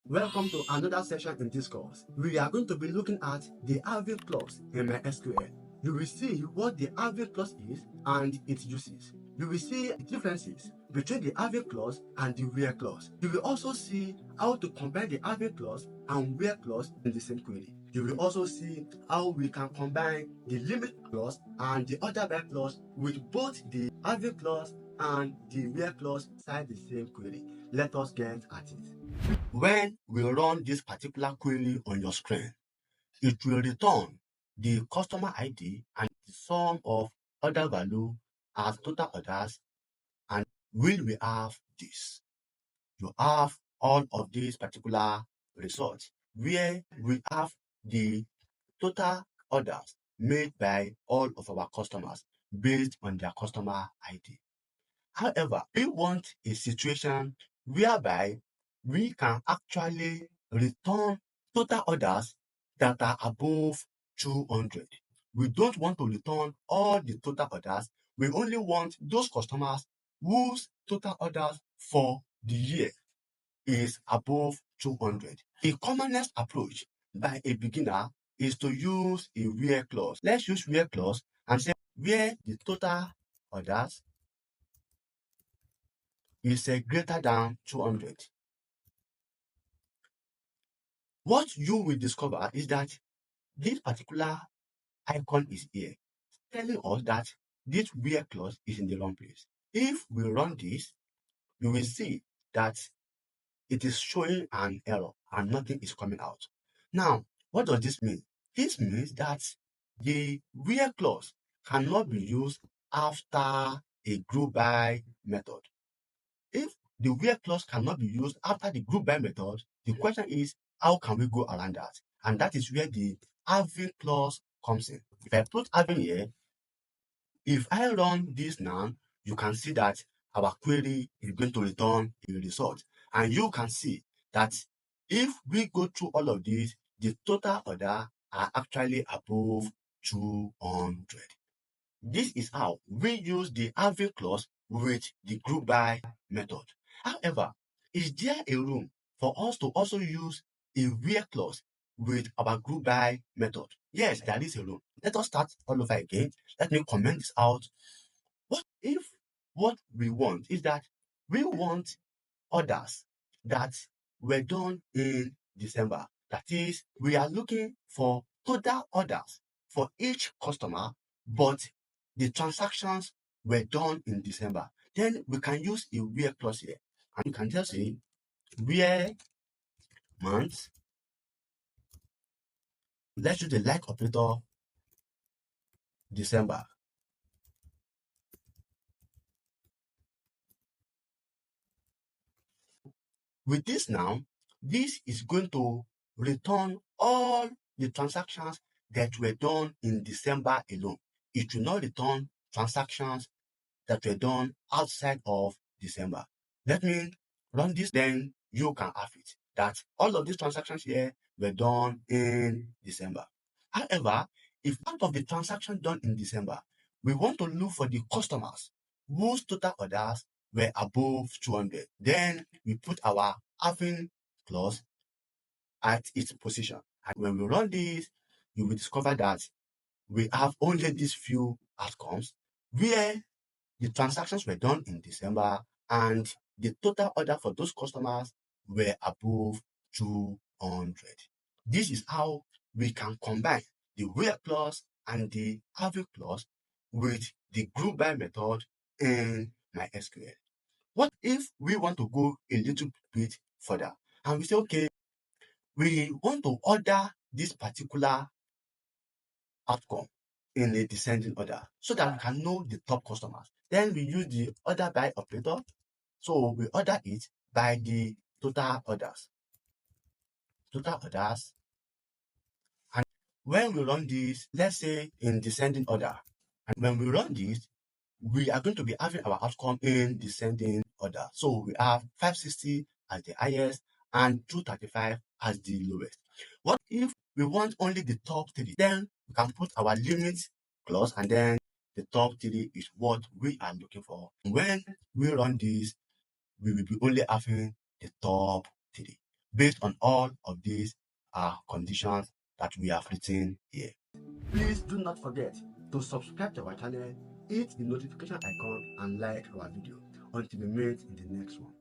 Welcome to another session in this course. We are going to be looking at the aggregate clause in MySQL. You will see what the aggregate clause is and its uses. You will see the differences between the aggregate clause and the where clause. You will also see how to combine the aggregate clause and where clause in the same query. You will also see how we can combine the limit clause and the order by clause with both the aggregate clause and the where clause inside the same query. Let us get at it. When we run this particular query on your screen, it will return the customer ID and the sum of order value as total orders. And will we have this? You have all of these particular results where we have the total orders made by all of our customers based on their customer ID. However, we want a situation whereby we can actually return total orders that are above 200. We don't want to return all the total orders. We only want those customers whose total orders for the year is above 200. The commonest approach by a beginner is to use a where clause. Let's use where clause and say where the total orders is greater than 200. What you will discover is that this particular icon is here, telling us that this where clause is in the wrong place. If we run this, you will see that it is showing an error and nothing is coming out. Now, what does this mean? This means that the where clause cannot be used after a group by method. If the where clause cannot be used after the group by method, the question is how can we go around that? And that is where the having clause comes in. If I put having here, if I run this now, you can see that our query is going to return a result. And you can see that if we go through all of these, the total order are actually above 200. This is how we use the having clause with the group by method. However, is there a room for us to also use a where clause with our group by method? Yes, there is a room. Let us start all over again. Let me comment this out. What if what we want is that we want orders that were done in December? That is, we are looking for total orders for each customer, but the transactions were done in December. Then we can use a where clause here. And you can just say where month. Let's use the like operator December. With this now, this is going to return all the transactions that were done in December alone. It will not return transactions that were done outside of December. Let me run this, then you can have it. That all of these transactions here were done in December. However, if part of the transaction done in December, we want to look for the customers whose total orders were above 200, then we put our having clause at its position. And when we run this, you will discover that we have only these few outcomes where the transactions were done in December and the total order for those customers were above 200. This is how we can combine the where clause and the average clause with the group by method in MySQL. What if we want to go a little bit further and we say, okay, we want to order this particular outcome in a descending order so that we can know the top customers. Then we use the order by operator. So we order it by the total orders. Total orders. And when we run this, let's say in descending order, and when we run this, we are going to be having our outcome in descending order. So we have 560 as the highest and 235 as the lowest. What if we want only the top three? Then we can put our limit clause and then the top three is what we are looking for. When we run this, we will be only having the top three. based on all of these conditions that we have written here. Please do not forget to subscribe to our channel, hit the notification icon and like our video until we meet in the next one.